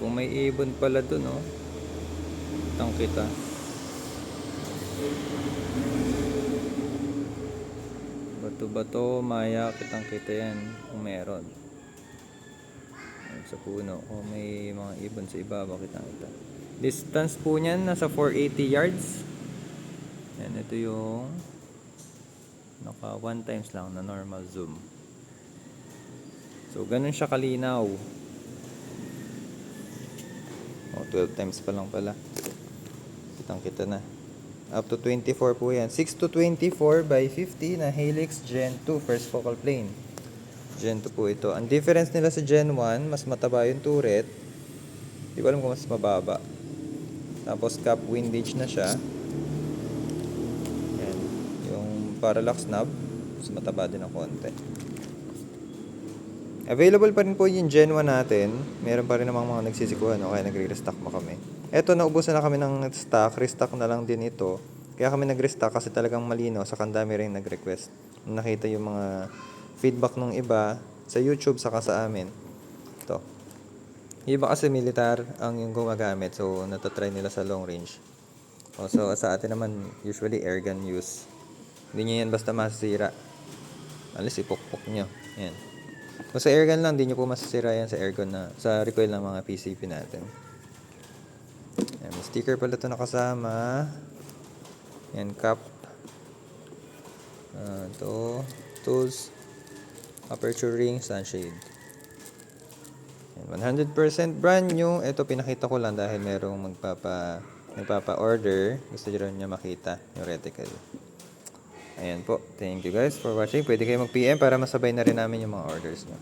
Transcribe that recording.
Kung may ibon pala dun, oh. Kitang kita. Bato-bato, maya, kitang kita yan. Kung meron. Ayan, sa puno. Kung may mga ibon sa ibabaw, kitang kita. Distance po niyan, nasa 480 yards. Yan, ito yung naka 1 times lang na normal zoom. So, ganun siya kalinaw. O, 12 times pa lang pala. Kitang kita na. Up to 24 po yan. 6 to 24 by 50 na Helix Gen 2 first focal plane. Gen 2 po ito. Ang difference nila sa Gen 1, mas mataba yung turret. Di ko alam kung mas mababa. Tapos cap windage na siya. Yan. Yung parallax knob, mas mataba din ng konti. Available pa rin po yung Gen 1 natin. Meron pa rin namang mga nagsisikuhan, o kaya nagre-restock pa kami. Eto, naubusan na kami ng stock. Restock na lang din ito. Kaya kami nag-restock kasi talagang malinaw. Sa kandami rin nag-request. Nakita yung mga feedback ng iba sa YouTube saka sa amin. Ito. Iba kasi militar ang yung gumagamit. So, natatry nila sa long range. So, sa atin naman, usually airgun use. Hindi nyo yan basta masisira. Alis, ipokpok nyo. Yan. Kung sa airgun lang, hindi nyo po masisira yan sa airgun na, sa recoil ng mga PCP natin. Yan, may sticker pala ito nakasama. Yan, cap. Ito, tools, aperture ring, sunshade. Yan, 100% brand new. Ito, pinakita ko lang dahil merong magpapa-order. Gusto nyo rin niya makita yung reticle. Ayan po. Thank you guys for watching. Pwede kayo mag-PM para masabay na rin namin yung mga orders nyo.